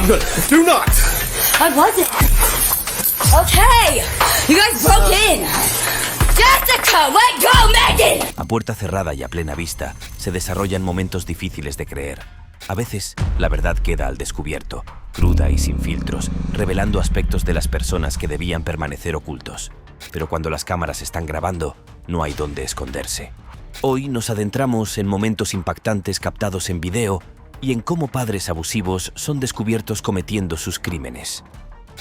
good. Do not! I wasn't. Okay, you guys broke in. Jessica, let go, Megan! A puerta cerrada y a plena vista se desarrollan momentos difíciles de creer. A veces, la verdad queda al descubierto, cruda y sin filtros, revelando aspectos de las personas que debían permanecer ocultos. Pero cuando las cámaras están grabando, no hay dónde esconderse. Hoy nos adentramos en momentos impactantes captados en video y en cómo padres abusivos son descubiertos cometiendo sus crímenes.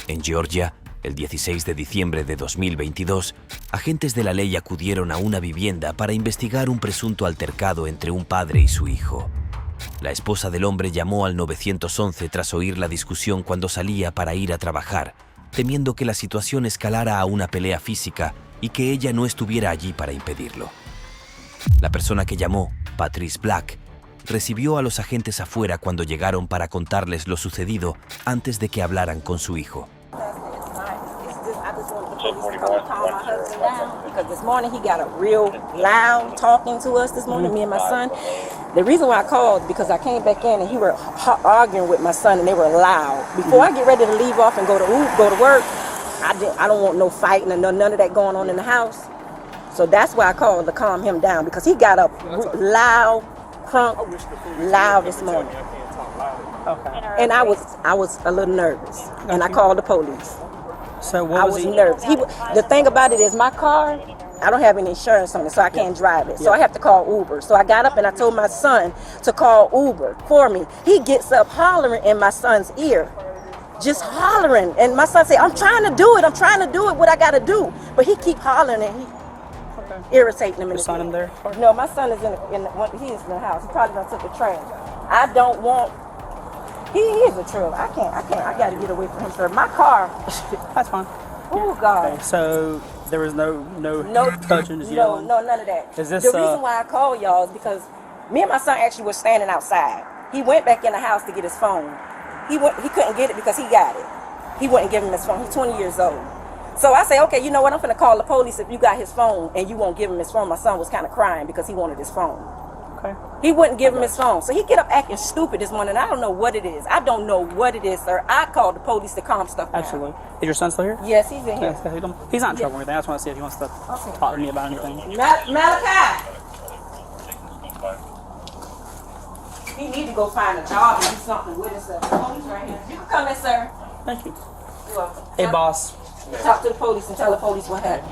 En Georgia, el 16 de diciembre de 2022, agentes de la ley acudieron a una vivienda para investigar un presunto altercado entre un padre y su hijo. La esposa del hombre llamó al 911 tras oír la discusión cuando salía para ir a trabajar, temiendo que la situación escalara a una pelea física y que ella no estuviera allí para impedirlo. La persona que llamó, Patrice Black, recibió a los agentes afuera cuando llegaron para contarles lo sucedido antes de que hablaran con su hijo. Because this morning he got a real loud talking to us this morning, me and my son. The reason why I called because I came back in and he were arguing with my son and they were loud. Before I get ready to leave off and go to work, I don't want no fighting and none of that going on in the house. So that's why I called to calm him down because he got up loud, crunk, loud this morning. Okay. And I was a little nervous and I called the police. So I was nervous. The thing about it is my car, I don't have any insurance on it, so I can't drive it. So I have to call Uber. So I got up and I told my son to call Uber for me. He gets up hollering in my son's ear, just hollering. And my son said, I'm trying to do it, what I got to do. But he keep hollering and he irritating him. Your son in there? No, my son is he's in the house. He probably done took the train. I don't want. He is a trip. I got to get away from him, sir. My car. That's fine. Oh, God. Okay, so there was no touching, just yelling? No, none of that. Is this, the reason why I called y'all is because me and my son actually were standing outside. He went back in the house to get his phone. He couldn't get it because he got it. He wouldn't give him his phone. He's 20 years old. So I say, okay, you know what? I'm finna call the police if you got his phone and you won't give him his phone. My son was kind of crying because he wanted his phone. Okay. He wouldn't give him his phone. So he get up acting stupid this morning. I don't know what it is. Sir. I called the police to calm stuff down. Absolutely. Is your son still here? Yes, he's in here. He's not in trouble or anything. I just want to see if he wants to talk to me about anything. Malachi! He need to go find a job and do something with himself. The police right here. You can come in, sir. Thank you. You're welcome. Hey, boss. Talk to the police and tell the police what happened.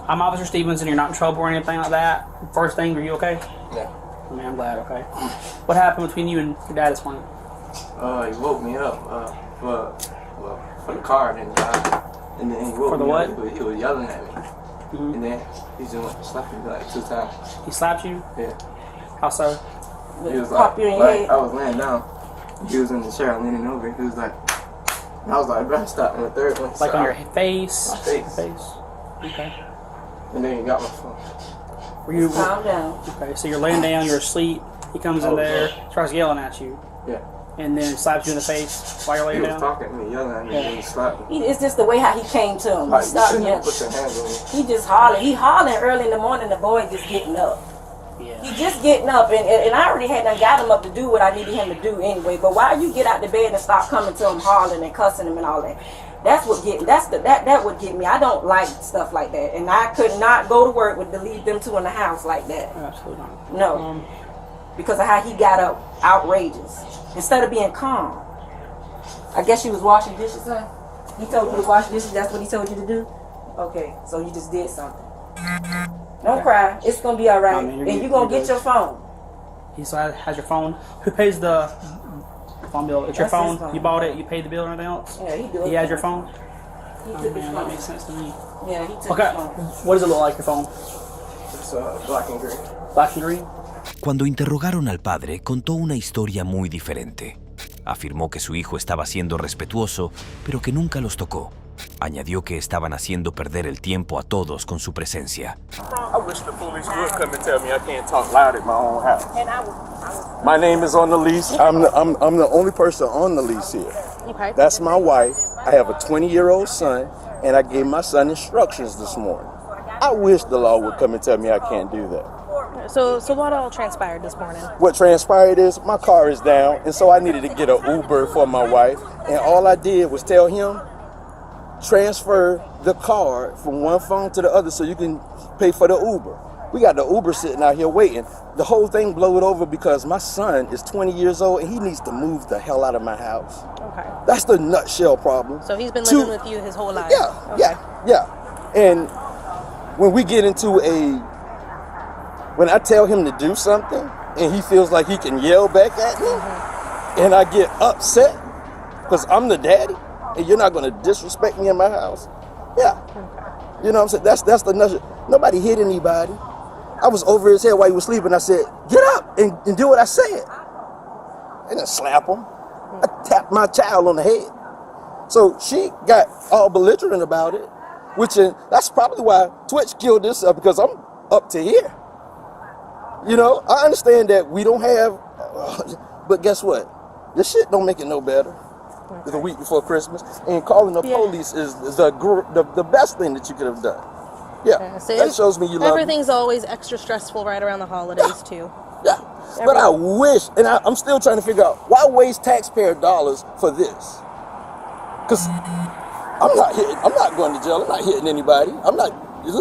I'm Officer Stevens and you're not in trouble or anything like that. First thing, are you okay? Yeah. I mean, I'm glad, okay. What happened between you and your dad this morning? He woke me up for the car and then and then he woke For the me what? up. He was yelling at me. Mm-hmm. And then he just slapped me like 2 times. He slapped you? Yeah. How so? He was Pop you in your head. I was laying down. He was in the chair leaning over. He was like, and I was like, bro, stop. And the third one. Like on your face? My face. Okay. And then he got my phone. Were you? Calm down. Okay, so you're laying down, you're asleep. He comes in there, starts yelling at you. Yeah. And then slaps you in the face while you're laying He down. was talking to me, yelling at me, and he slapped me. It's just the way how he came to him. Like, He stopped you shouldn't yelling. put your hands on me. He just hollering. He hollering early in the morning. The boy just getting up. Yeah. He just getting up, and I already had done got him up to do what I needed him to do anyway. But why you get out the bed and start coming to him hollering and cussing him and all that? That would get me. I don't like stuff like that, and I could not go to work with to leave them two in the house like that. Absolutely not. No, because of how he got up, outrageous instead of being calm. I guess you was washing dishes, huh? He told you to wash dishes. That's what he told you to do. Okay, so you just did something. Don't cry. It's gonna be all right, and you're gonna get your phone. He has your phone. Who pays the phone bill? It's your That's his phone. You bought it. You paid the bill and everything else. Yeah, he do it. He has your phone. He Oh, took his man, that phone. makes sense to me. Yeah, he took Okay. his phone. What does it look like, your phone? It's black and green. Black and green? Cuando interrogaron al padre, contó una historia muy diferente. Afirmó que su hijo estaba siendo respetuoso, pero que nunca los tocó. Añadió que estaban haciendo perder el tiempo a todos con su presencia. I wish the police would come and tell me I can't talk loud at my own house. My name is on the lease. I'm the only person on the lease here. Okay. That's my wife. I have a 20-year-old son, and I gave my son instructions this morning. I wish the law would come and tell me I can't do that. So what all transpired this morning? What transpired is my car is down, and so I needed to get an Uber for my wife, And all I did was tell him, transfer the card from one phone to the other so you can pay for the Uber. We got the Uber sitting out here waiting. The whole thing blew it over because my son is 20 years old and he needs to move the hell out of my house. Okay. That's the nutshell problem. So he's been living with you his whole life? Yeah, Okay. yeah. And when we get into when I tell him to do something and he feels like he can yell back at me and I get upset because I'm the daddy and you're not going to disrespect me in my house. Yeah. You know what I'm saying? That's the nutshell. Nobody hit anybody. I was over his head while he was sleeping. I said, get up and do what I said. And then slap him. I tapped my child on the head. So she got all belligerent about it, that's probably why Twitch killed this up, because I'm up to here. You know, I understand that we don't have, but guess what? This shit don't make it no better. It's a week before Christmas, and calling the police is the best thing that you could have done. Yeah, so that shows me you love me. Everything's always extra stressful right around the holidays too. Yeah, but I wish, and I'm still trying to figure out, why waste taxpayer dollars for this? Because I'm not going to jail. I'm not hitting anybody.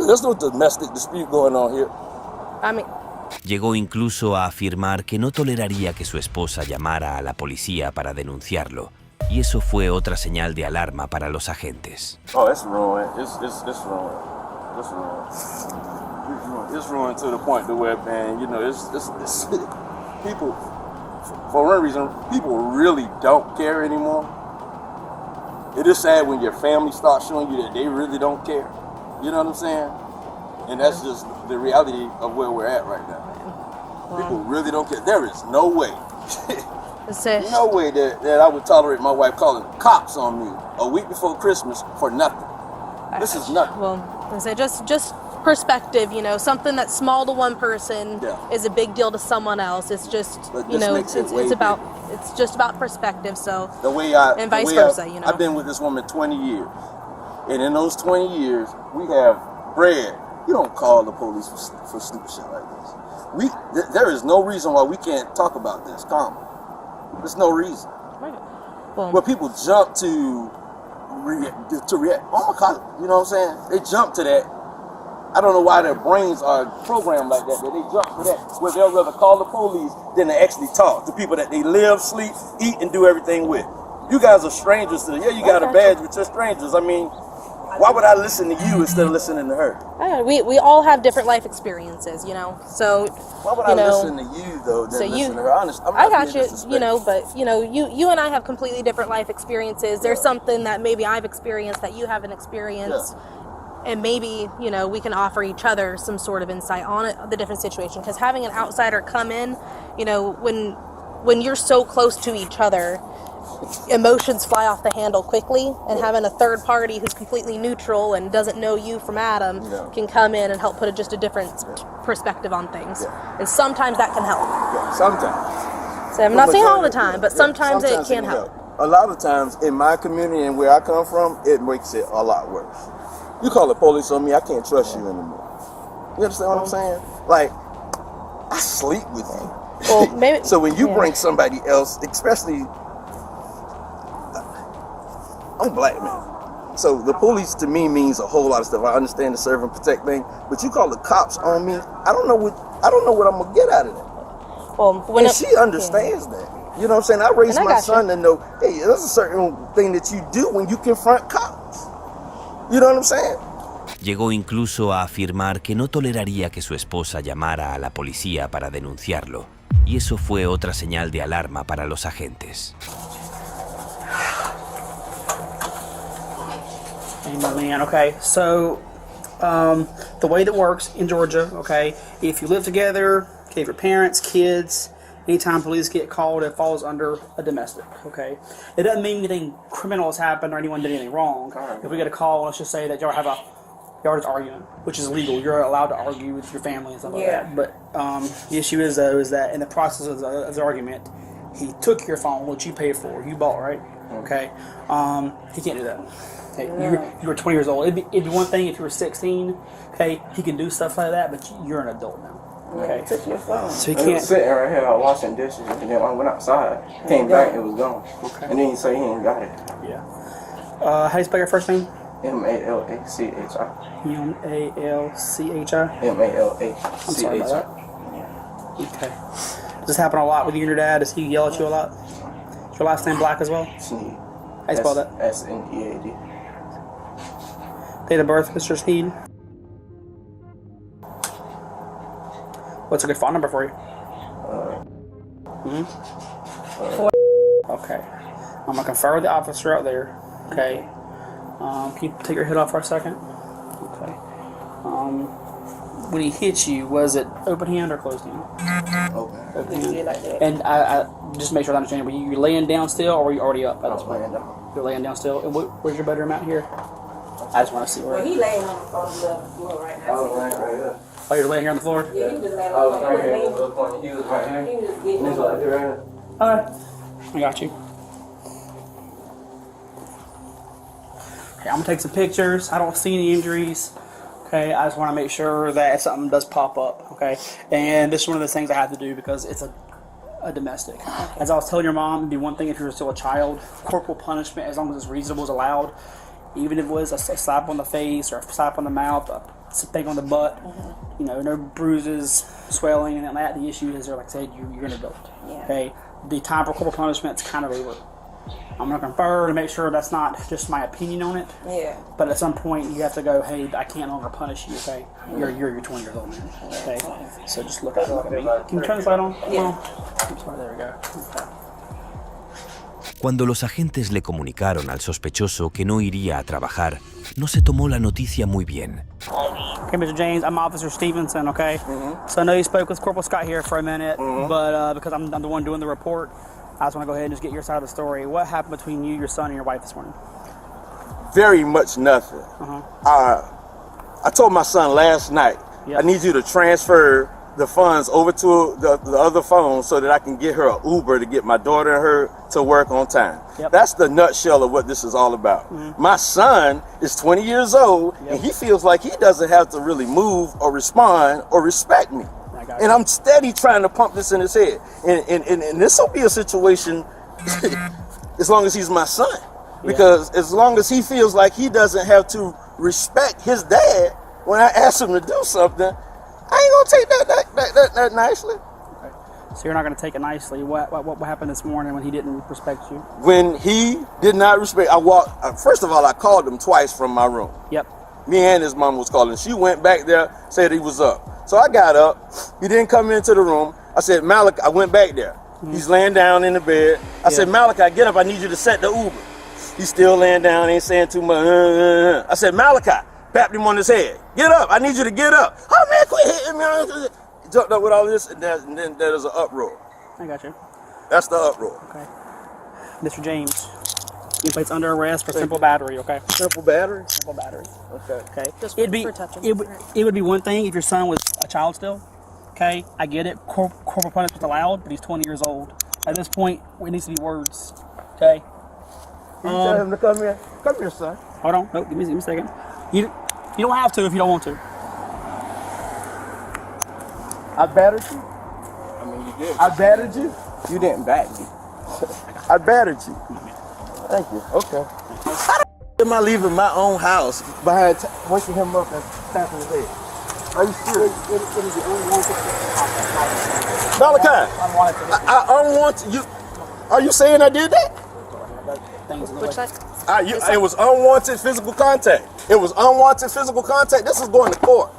There's no domestic dispute going on here. I mean, Llegó incluso a afirmar que no toleraría que su esposa llamara a la policía para denunciarlo, y eso fue otra señal de alarma para los agentes. Oh, it's ruined. It's ruined. It's ruined. It's ruined to the point to where, man, you know, it's people, for one reason, people really don't care anymore. It is sad when your family starts showing you that they really don't care. You know what I'm saying? And that's just the reality of where we're at right now. Wow. People really don't care. There is no way, no way that I would tolerate my wife calling cops on me a week before Christmas for nothing. This is nothing. well, I say just perspective. You know, something that's small to one person is a big deal to someone else. It's just it's just about perspective. So and vice versa. You know, I've been with this woman 20 years, and in those 20 years, we have bred. You don't call the police for stupid shit like this. There is no reason why we can't talk about this calmly. There's no reason. right. Well, But people jump to react. Oh my God, you know what I'm saying? They jump to that. I don't know why their brains are programmed like that, but they jump to that, where they'll rather call the police than to actually talk to people that they live, sleep, eat, and do everything with. You guys are strangers to them. Yeah, you got a badge, but you're strangers. I mean, why would I listen to you instead of listening to her? we all have different life experiences, you know. So why would I listen to you though than listen to her? Honest, I got you, you know, but you know, you and I have completely different life experiences. There's something that maybe I've experienced that you haven't experienced. And maybe, you know, we can offer each other some sort of insight on the different situation. Because having an outsider come in, you know, when you're so close to each other, emotions fly off the handle quickly. And having a third party who's completely neutral and doesn't know you from Adam can come in and help put just a different perspective on things. And sometimes that can help. Sometimes. So I'm not saying all the time, but sometimes it can help. A lot of times in my community and where I come from, it makes it a lot worse. You call the police on me, I can't trust you anymore. You understand what I'm saying? Like, I sleep with you. Well, maybe, so when you bring somebody else, especially, I'm a black man. So the police to me means a whole lot of stuff. I understand the serve and protect thing, but you call the cops on me, I don't know what I'm gonna get out of that. well, and she understands that. You know what I'm saying? I raised my son to know, hey, there's a certain thing that you do when you confront cops. You know what I'm saying? Llegó incluso a afirmar que no toleraría que su esposa llamara a la policía para denunciarlo, y eso fue otra señal de alarma para los agentes. Man, okay, so the way that works in Georgia, okay, if you live together, okay, if your parents, kids, anytime police get called, it falls under a domestic, okay? It doesn't mean anything criminal has happened or anyone did anything wrong. If we get a call, let's just say that y'all just arguing, which is legal. You're allowed to argue with your family and stuff like that. But the issue is, though, is that in the process of the argument, he took your phone, which you paid for, you bought, right? Okay? He can't do that. Okay? You were 20 years old. It'd be one thing if you were 16, okay? He can do stuff like that, but you're an adult now. Okay. It took your phone. So you He was can't. sitting right here washing dishes, and then I went outside, came back, it was gone. Okay. And then he said he ain't got it. Yeah. How do you spell your first name? M-A-L-A-C-H-I. M-A-L-C-H-I. M-A-L-A-C-H-I. I'm sorry about that. Okay. Does this happen a lot with you and your dad? Does he yell at you a lot? Is your last name Black as well? Sneed. How you spell that? S-N-E-A-D. Date of birth, Mr. Sneed? What's a good phone number for you? Okay. I'm going to confer with the officer out there. Okay. Can you take your head off for a second? Okay. When he hit you, was it open hand or closed hand? Open hand. Like that. And I just make sure I understand. Were you laying down still, or were you already up? I was laying down. You're laying down still. And where's your bedroom out here? I just want to see where. Well, he laying on the floor right I now. was laying right here. Oh, you're laying here on the floor. Yeah, he was laying I was on right here. the floor. He was right here. He was He getting was like right here. Alright. I got you. Okay, I'm gonna take some pictures. I don't see any injuries. Okay, I just want to make sure that if something does pop up, okay. And this is one of the things I have to do because it's a domestic. As I was telling your mom, it'd be one thing if you were still a child. Corporal punishment, as long as it's reasonable, is allowed. Even if it was a slap on the face or a slap on the mouth, a spank on the butt, you know, no bruises, swelling, and that. The issue is, like I said, you're an adult. Yeah. Okay, the time for corporal punishment is kind of over. I'm going to confer to make sure that's not just my opinion on it. Yeah. But at some point, you have to go, hey, I can't longer punish you, okay? You're 20 years old, man. Okay? So just look at me. Can you turn this light on? Yeah. I'm sorry, there we go. Okay. Cuando los agentes le comunicaron al sospechoso que no iría a trabajar, no se tomó la noticia muy bien. Okay, Mr. James, I'm Officer Stevenson, okay? So I know you spoke with Corporal Scott here for a minute, but because I'm the one doing the report, I just want to go ahead and just get your side of the story. What happened between you, your son, and your wife this morning? Very much nothing. I told my son last night, Yep. I need you to transfer the funds over to the other phone so that I can get her an Uber to get my daughter and her to work on time. Yep. That's the nutshell of what this is all about. My son is 20 years old, and he feels like he doesn't have to really move or respond or respect me. And I'm steady trying to pump this in his head. And this will be a situation as long as he's my son. Because as long as he feels like he doesn't have to respect his dad when I ask him to do something, I ain't gonna take that nicely. Okay. So you're not going to take it nicely. What happened this morning when he didn't respect you? When he did not respect, first of all, I called him twice from my room. Yep. Me and his mom was calling. She went back there, said he was up. So I got up. He didn't come into the room. I said, Malachi, I went back there. He's laying down in the bed. I said, Malachi, get up. I need you to set the Uber. He's still laying down, ain't saying too much. I said, Malachi, tapped him on his head. Get up. I need you to get up. Oh, man, quit hitting me. He jumped up with all this, and then there's an uproar. I got you. That's the uproar. Okay. Mr. James, you placed under arrest for simple battery, okay? Simple battery? Simple battery. Okay. Okay. Just It'd be for touching. it would be one thing if your son was a child still. Okay, I get it. Corporal punishment's allowed, but he's 20 years old. At this point, it needs to be words. Okay. You tell him to come here. Come here, son. Hold on. Nope. Give me a second. You don't have to if you don't want to. I battered you. I mean, you did. I battered you. You didn't back me. I battered you. Thank you. Okay. How the am I leaving my own house behind waking him up and tapping his head? Are you serious? It is the unwanted. Malachi, I unwanted you. Are you saying I did that? Which side? It was unwanted physical contact. It was unwanted physical contact. This is going to court.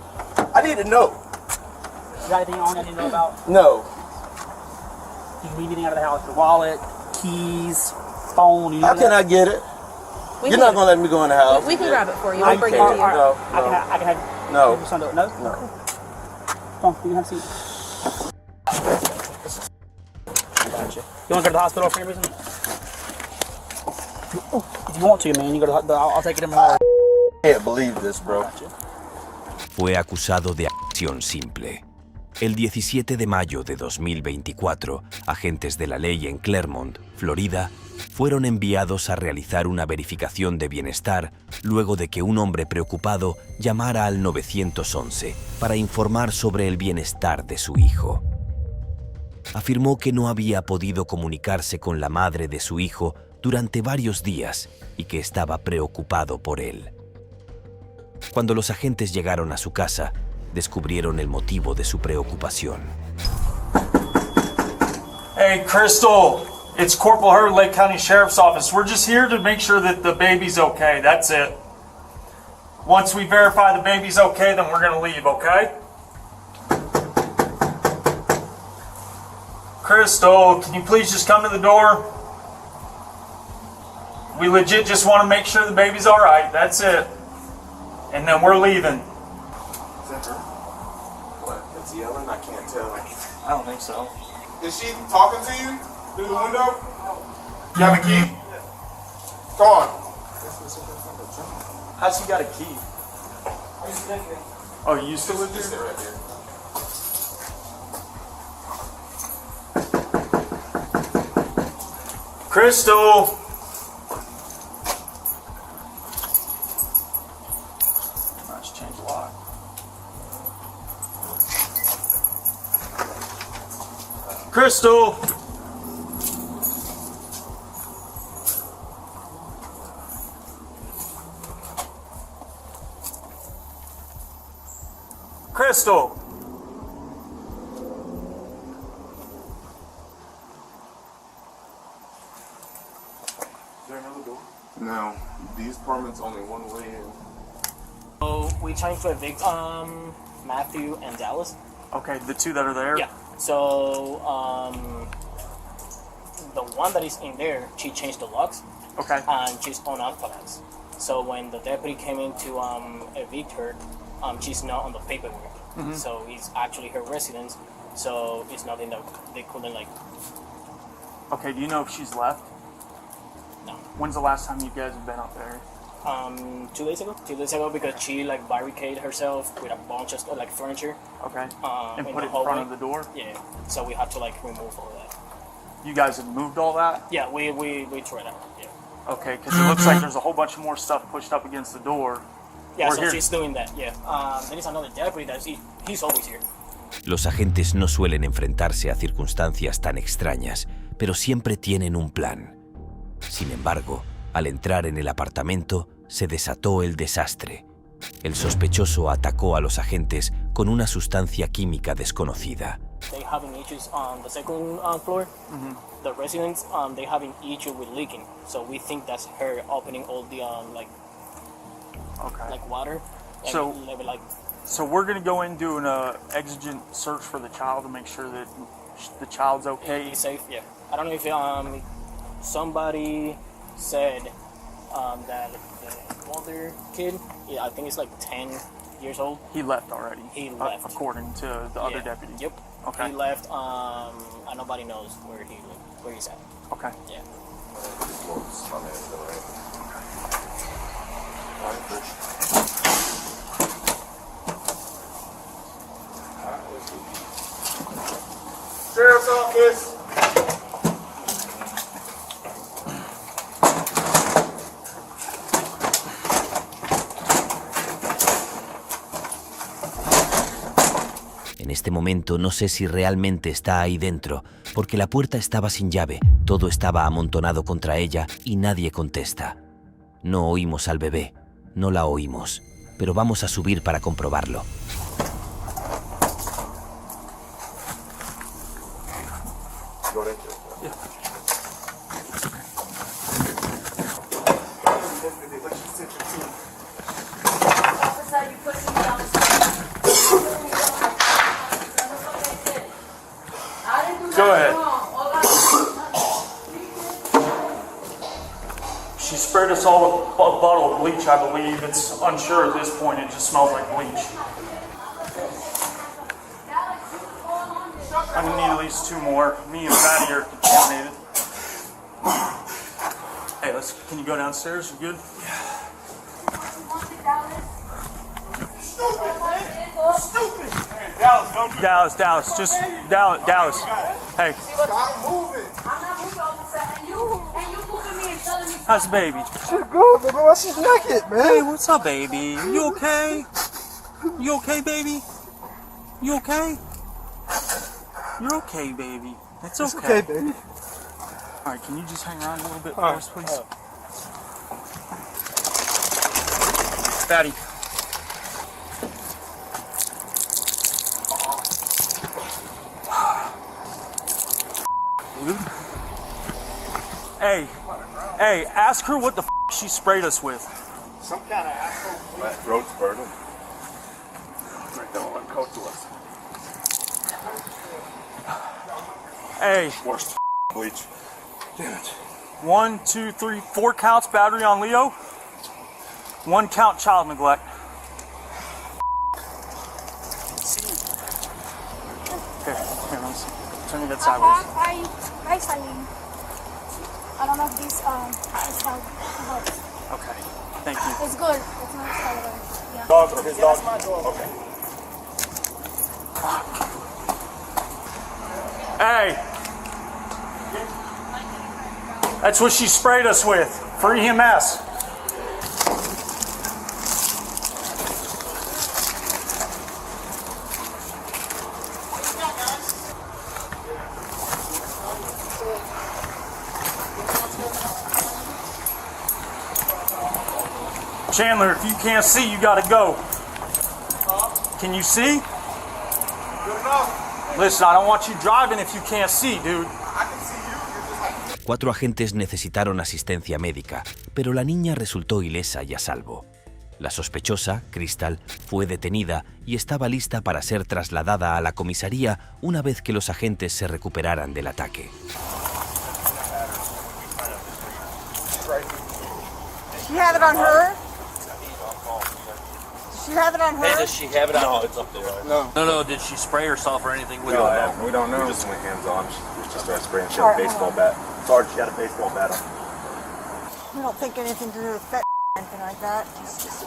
I need to know. You got anything on I need to know about? No. You can leave anything out of the house. Your wallet, keys, phone. You know How can I get it? You're not going to let me go in the house. We can grab it for you. I We'll bring it to can't. you. No. I can have No. your son do it. No? No. Come on, you can have a seat. I got you. You want to go to the hospital for any reason? If you want to, man, you go to I'll take it in my I can't believe this, bro. Fue acusado de acción simple. El 17 de mayo de 2024, agentes de la ley en Claremont, Florida, fueron enviados a realizar una verificación de bienestar luego de que un hombre preocupado llamara al 911 para informar sobre el bienestar de su hijo. Afirmó que no había podido comunicarse con la madre de su hijo durante varios días y que estaba preocupado por él. Cuando los agentes llegaron a su casa, descubrieron el motivo de su preocupación. Hey, Crystal, it's Corporal Hurd, Lake County Sheriff's Office. We're just here to make sure that the baby's okay. That's it. Once we verify the baby's okay, then we're gonna leave, okay? Crystal, can you please just come to the door? We legit just want to make sure the baby's all right. That's it. And then we're leaving. Is that her? What? It's yelling? I can't tell. I don't think so. Is she talking to you through the window? You have a key? Go on. How's she got a key? Oh, you used to live Just there? sit right there. Crystal! Let's change the lock. Crystal! Crystal! Is there another door? No. These apartments only one way in. So we trying to evict Matthew and Dallas. Okay, the two that are there? Yeah. So the one that is in there, she changed the locks. Okay. And she's unauthorized. So when the deputy came in to evict her, she's not on the paperwork. Mm-hmm. So it's actually her residence. So it's nothing that they couldn't like. Okay, do you know if she's left? No. When's the last time you guys have been up there? 2 days ago. 2 days ago because she like barricaded herself with a bunch of like furniture. Okay. And in put the it in front hallway. of the door? Yeah. So we had to like remove all that. You guys have moved all that? Yeah, we tried out. Yeah. Okay, because it looks like there's a whole bunch more stuff pushed up against the door. Yeah, We're so here. she's doing that. Yeah. There is another deputy that he's always here. Los agentes no suelen enfrentarse a circunstancias tan extrañas, pero siempre tienen un plan. Sin embargo, al entrar en el apartamento, se desató el desastre. El sospechoso atacó a los agentes con una sustancia química desconocida. They having issues on the second floor. Mm-hmm. The residents they having issue with leaking. So we think that's her opening all the Okay. like water. And So- like So we're going to go in and do an exigent search for the child to make sure that the child's okay. it's safe. Yeah. I don't know if somebody said that the older kid. Yeah, I think it's like 10 years old. He left already. He left. According to the other Yeah. deputy. Yep. Okay. He left. And nobody knows where he's at. Okay. Yeah. Sheriff's Office. En este momento no sé si realmente está ahí dentro, porque la puerta estaba sin llave, todo estaba amontonado contra ella y nadie contesta. No oímos al bebé, no la oímos, pero vamos a subir para comprobarlo. Go there. Go ahead. She sprayed us all a bottle of bleach, I believe. It's unsure at this point. It just smells like bleach. I'm gonna need at least 2 more. Me and Patty are contaminated. Hey, can you go downstairs? You good? Dallas, just Dallas. Hey. Stop moving. I'm not moving, officer. And you moving How's the baby? She's good, but why she's naked, man? Hey, what's up, baby? You okay? You okay, baby? You okay? You're okay, baby. It's okay. It's okay, baby. All right, can you just hang around a little bit for us, please? Fatty. Hey, ask her what the she sprayed us with. Some kind of asshole. My throat's burning. Don't let go to us. Hey. Worst bleach. Damn it. 1, 2, 3, 4 counts battery on Leo. 1 count child neglect. Here, let's turn it that sideways. Hi, Salim. I don't know if this helps. Okay, thank you. It's good. It's not cellular. Yeah. Dog or his dog? Okay. Hey! That's what she sprayed us with for EMS. Chandler, if you can't see, you gotta go. Can you see? Good enough. Listen, I don't want you driving if you can't see, dude. I can see you. 4 agentes necesitaron asistencia médica, pero la niña resultó ilesa y a salvo. La sospechosa, Crystal, fue detenida y estaba lista para ser trasladada a la comisaría una vez que los agentes se recuperaran del ataque. She have it on her? She have it on her? Hey, does she have it on? No, it's up there. No, did she spray herself or anything? We don't know. We don't know. We just went hands on. She started spraying. She had a baseball bat. Sarge, she had a baseball bat on. We don't think anything to do with fat or anything like that.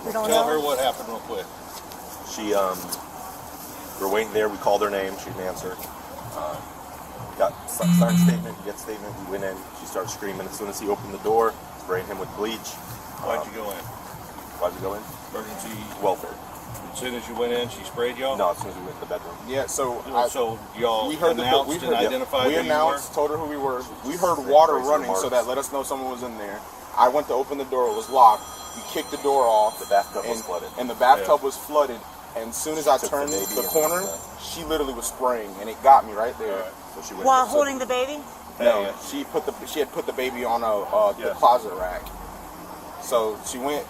We don't Tell know. her what happened real quick. She, we were waiting there. We called her name. She didn't answer. Got signed statement, get statement. We went in. She started screaming. As soon as he opened the door, spraying him with bleach. Why'd you go in? Why'd we go in? Emergency Welfare. As soon as you went in, she sprayed y'all? No, as soon as we went to the bedroom. Yeah, so y'all we heard announced and identified we who you announced, were? told her who we were. We heard water running, so that let us know someone was in there. I went to open the door, it was locked. We kicked the door off. The bathtub was flooded. And the bathtub was flooded. And as soon as I turned the corner, she literally was spraying, and it got me right there. So she went While holding the baby? No, she had put the baby on the closet rack. So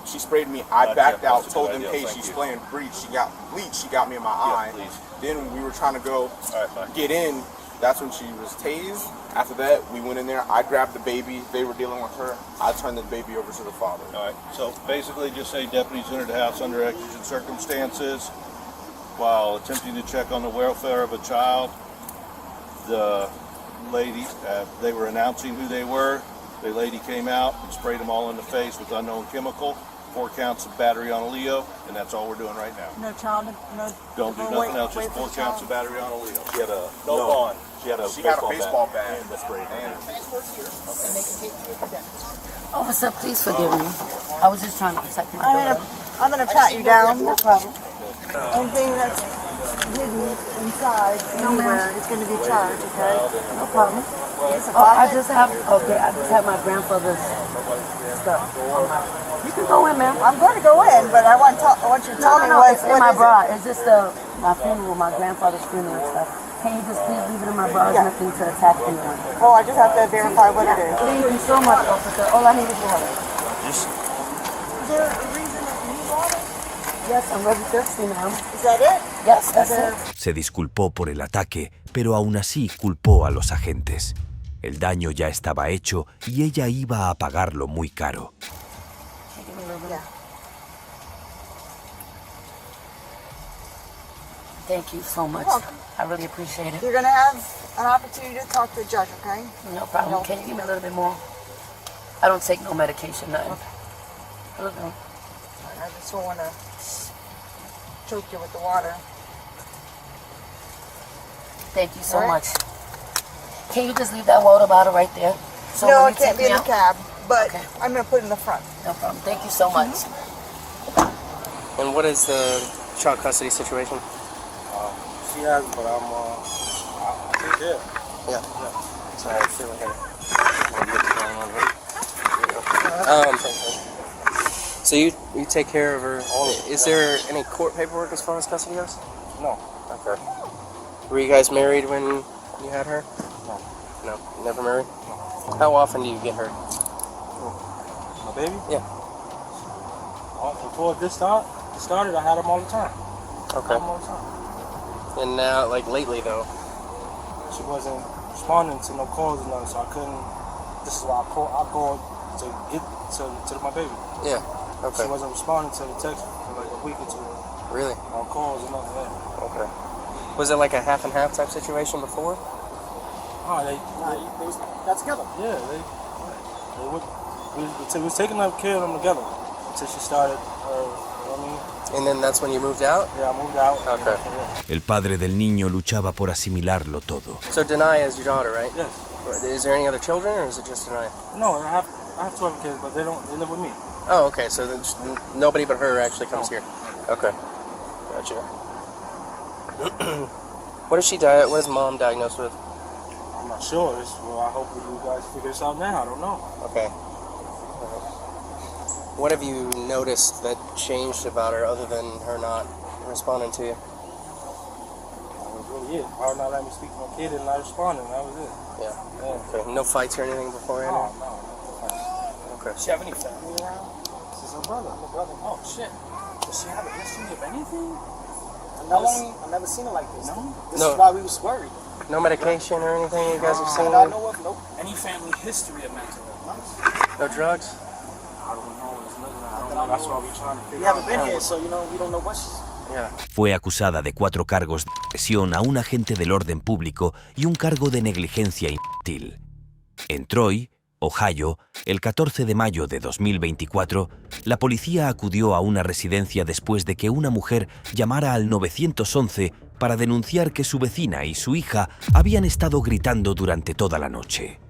she sprayed me. I backed out, told them, hey, she's spraying bleach. She got me in my eye. Then when we were trying to go get in, that's when she was tased. After that, we went in there. I grabbed the baby. They were dealing with her. I turned the baby over to the father. All right. So basically, just say deputies entered the house under exigent circumstances while attempting to check on the welfare of a child. The lady, they were announcing who they were. The lady came out and sprayed them all in the face with unknown chemical. 4 counts of battery on a Leo, and that's all we're doing right now. No child, no. Don't do nothing else. Just 4 counts of battery on a Leo. She had a bond. She had a baseball bat. And the spray. Officer, please forgive me. I was just trying to protect my daughter. I'm gonna pat you down, no problem. Anything that's hidden inside, anywhere, it's gonna be charged, okay? No problem. I just have my grandfather's stuff. You can go in, ma'am. I'm going to go in, but I want you to tell me it's in my bra. It's just my funeral, my grandfather's funeral and stuff. Can you just please leave it in my bra? There's nothing to attack anyone. Oh, I just have to verify what it is. Thank you so much, officer. All I need is water. Is there a reason that you need water? Yes, I'm very thirsty, ma'am. Is that it? Yes, that's it. Se disculpó por el ataque, pero aún así culpó a los agentes. El daño ya estaba hecho y ella iba a pagarlo muy caro. Thank you so much. I really appreciate it. You're going to have an opportunity to talk to the judge, okay? No problem. Can you give me a little bit more? I don't take no medication, nothing. A little bit. I just don't want to choke you with the water. Thank you so much. Can you just leave that water bottle right there? So no, when it you can't take be in me the cab. but I'm going to put it in the front. No problem. Thank you so much. And what is the child custody situation? She has, but I take care. Yeah. Sorry, I feel like so you take care of her. Is there any court paperwork as far as custody goes? No. Okay. Were you guys married when you had her? No. No. Never married? No. How often do you get her? My baby? Yeah. Before this started, I had them all the time. Okay. All the time. And now, like lately though? She wasn't responding to no calls or nothing, so I couldn't. This is why I called to get to my baby. Yeah. Okay. She wasn't responding to the text for like a week or two. Really? On calls or nothing. Yeah. Okay. Was it like a half and half type situation before? Oh, they got together. Yeah, we was taking care of them together until she started. You know what I mean? And then that's when you moved out? Yeah, I moved out. Okay. El padre del niño luchaba por asimilarlo todo. So Denai is your daughter, right? Yes. Is there any other children, or is it just Denai? No, I have 12 kids, but they live with me. Oh, okay. So then nobody but her actually comes here. Okay. Gotcha. What is mom diagnosed with? I'm not sure. I hope you guys figure this out now. I don't know. Okay. What have you noticed that changed about her other than her not responding to you? That was really it. Her not letting me speak to my kid and not responding. That was it. Yeah. Okay. No fights or anything beforehand? No. Okay. Does she have any family around? This is her brother. Oh, shit. Does she have a history of anything? I've never seen her like this. No? This is why we was worried. No medication or anything you guys have seen? I know of, nope. Any family history of mental illness? No drugs? I don't know. That's why we're trying to figure We haven't been here, so we don't know what she's... Fue acusada de 4 cargos de agresión a un agente del orden público y un cargo de negligencia infantil. En Troy, Ohio, el 14 de mayo de 2024, la policía acudió a una residencia después de que una mujer llamara al 911 para denunciar que su vecina y su hija habían estado gritando durante toda la noche.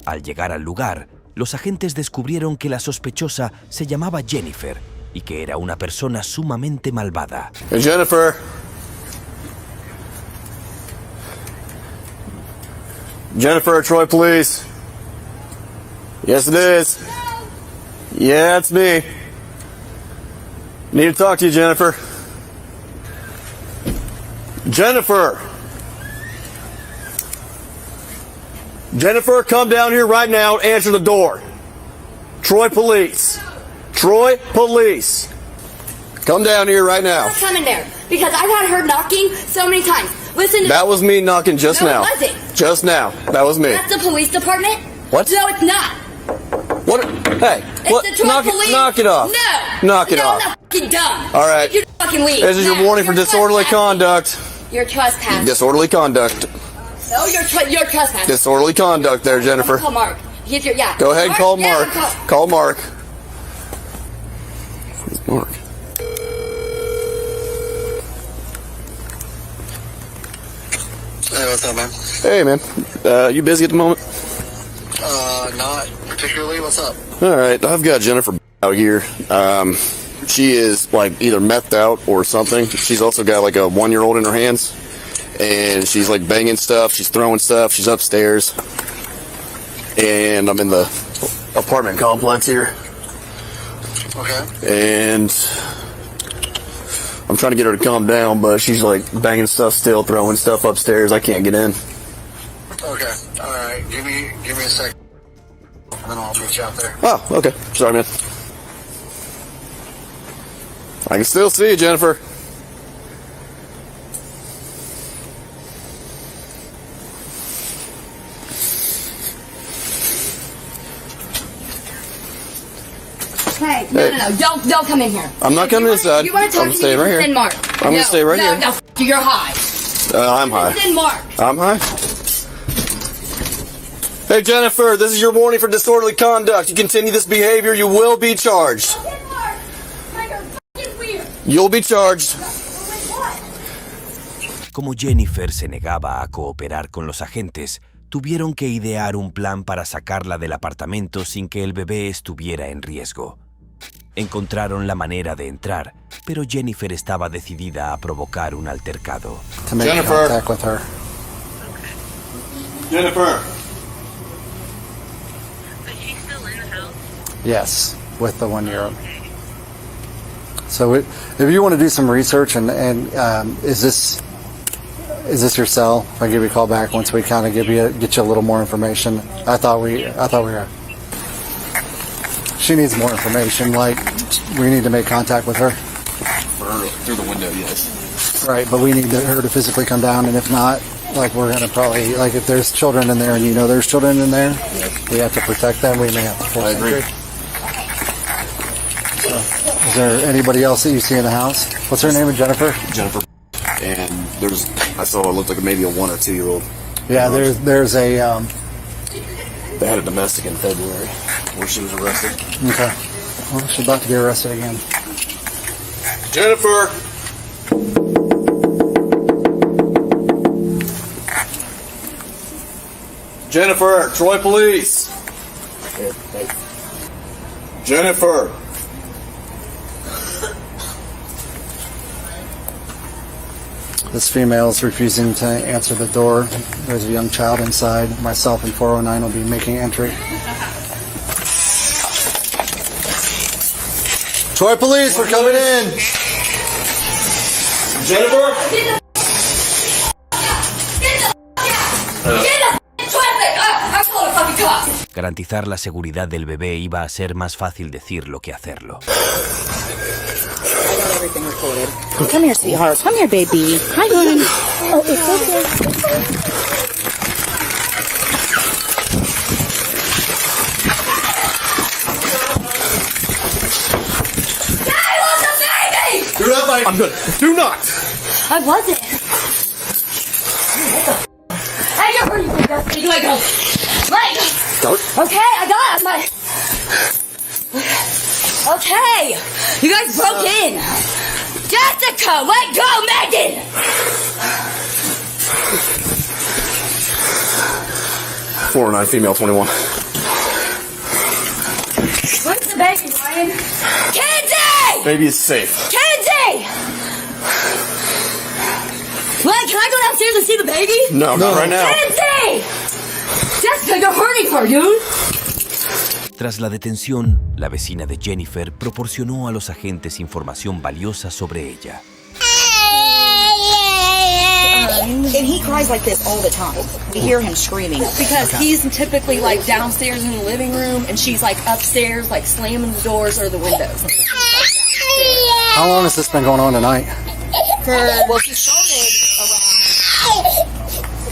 Al llegar al lugar, los agentes descubrieron que la sospechosa se llamaba Jennifer y que era una persona sumamente malvada. Hey, Jennifer. Jennifer, Troy Police. Yes, it is. Yeah, it's me. Need to talk to you, Jennifer. Jennifer. Jennifer, come down here right now and answer the door. Troy Police. Troy Police. Come down here right now. I'm coming there because I've had her knocking so many times. Listen to That was me knocking just No, now. it wasn't. Just now. That was me. That's the police department? What? No, it's not. What? Hey, It's what? the Troy Knock police. it, knock it off. No. Knock it no, off. I'm not fucking dumb. All right. You fucking leave. This is your No, warning for you're disorderly conduct. You're trespassing. Disorderly conduct. No, you're trespassing. Disorderly conduct there, Jennifer. Call Mark. He's your, yeah. Go ahead and call Mark. Yeah, Call Mark. Mark. Hey, what's up, man? Hey, man. You busy at the moment? Not particularly. What's up? All right. I've got Jennifer out here. She is like either methed out or something. She's also got like a 1-year-old in her hands. And she's like banging stuff. She's throwing stuff. She's upstairs. And I'm in the apartment complex here. Okay. And I'm trying to get her to calm down, but she's like banging stuff still, throwing stuff upstairs. I can't get in. Okay. All right. Give me a sec, and then I'll reach out there. Oh, okay. Sorry, man. I can still see you, Jennifer. Hey, no, don't come in here. I'm not coming inside. You want to talk I'm to staying me? right here. Send Mark. I'm gonna stay right here. No, you're high. I'm high. Send Mark. I'm high. Hey, Jennifer, this is your warning for disorderly conduct. You continue this behavior, you will be charged. You'll be charged. Como Jennifer se negaba a cooperar con los agentes, tuvieron que idear un plan para sacarla del apartamento sin que el bebé estuviera en riesgo. Encontraron la manera de entrar, pero Jennifer estaba decidida a provocar un altercado. Jennifer. Jennifer. Yes, with the 1-year-old. So if you want to do some research and is this your cell? If I give you a call back once we kind of get you a little more information. I thought we were. She needs more information. Like we need to make contact with her. Through the window, yes. Right, but we need her to physically come down, and if not, like we're gonna probably like if there's children in there and you know there's children in there, we have to protect them. We may have to force entry. So, is there anybody else that you see in the house? What's her name? Jennifer. Jennifer. And I saw it looked like maybe a 1 or 2 year old. Yeah, there's a. They had a domestic in February where she was arrested. Okay. Well, she's about to get arrested again. Jennifer. Jennifer, Troy Police. Jennifer. This female is refusing to answer the door. There's a young child inside. Myself and 409 will be making entry. Troy Police, we're coming in. Jennifer. Garantizar la seguridad del bebé iba a ser más fácil decirlo que hacerlo. Come here, sweetheart. Come here, baby. Hi, honey. Oh, it's okay. Daddy wants a baby! Do not, Mike. I'm good. Do not. I wasn't. Hey, you're hurting me, Dusty. Let go. Let go. Okay, I got it. Okay. You guys broke in. Jessica, let go, Megan! 409, female 21. Where's the baby, Ryan? Kenzie! Baby is safe. Kenzie! Ryan, can I go downstairs and see the baby? No, not right now. Kenzie! Jessica, you're hurting her, dude! Tras la detención, la vecina de Jennifer proporcionó a los agentes información valiosa sobre ella. And he cries like this all the time. We hear him screaming because he's typically like downstairs in the living room and she's like upstairs like slamming the doors or the windows. How long has this been going on tonight? Well, he started around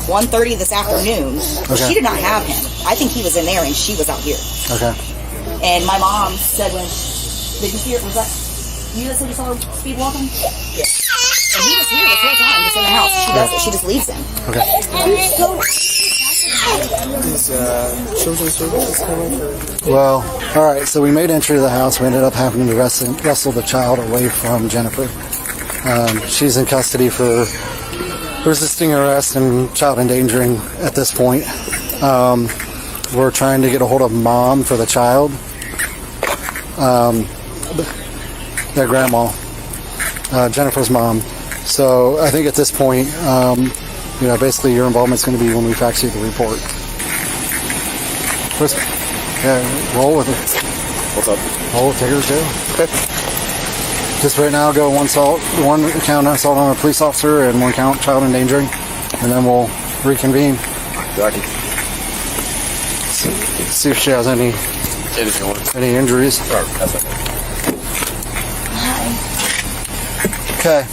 1:30 this afternoon. Okay. She did not have him. I think he was in there and she was out here. Okay. And my mom said when, did you see it? Was that you that said you saw her speed walking? Yeah. And he was here this whole time, just in the house. She just leaves him. Okay. Is children's services coming? Well, all right. So we made entry to the house. We ended up having to wrestle the child away from Jennifer. She's in custody for resisting arrest and child endangering at this point. We're trying to get a hold of mom for the child. Their grandma, Jennifer's mom. So I think at this point, basically your involvement's going to be when we fax you the report. First, roll with it. What's up? Roll with Tigger too. Okay. Just right now, go one count assault on a police officer and 1 count child endangering, and then we'll reconvene. Jackie. See if she has any injuries. Okay.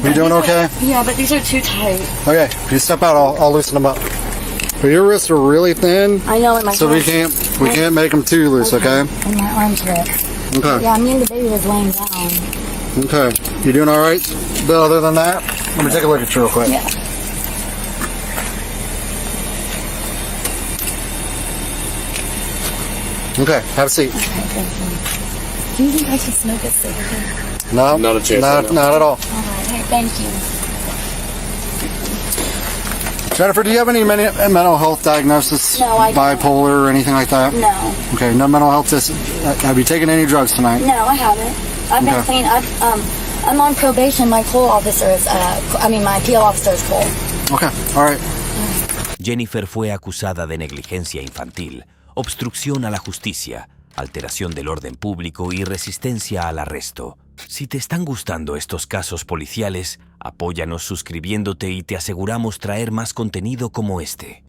You doing okay? Yeah, but these are too tight. Okay, if you step out, I'll loosen them up. But your wrists are really thin. I know, and my so we can't make them too loose, okay? And my arms hurt. Okay. Yeah, me and the baby was laying down. Okay. You doing all right? But other than that, let me take a look at you real quick. Yeah. Okay, have a seat. Okay, thank you. Do you think I should smoke a cigarette? No, not a chance. Not at all. All right, thank you. Jennifer, do you have any mental health diagnosis? No, I don't. Bipolar or anything like that? No. Okay, no mental health. Have you taken any drugs tonight? No, I haven't. I've been clean. I'm on probation. My PO officer is, my PO officer is Cole. Okay, all right. Jennifer fue acusada de negligencia infantil, obstrucción a la justicia, alteración del orden público y resistencia al arresto. Si te están gustando estos casos policiales, apóyanos suscribiéndote y te aseguramos traer más contenido como este.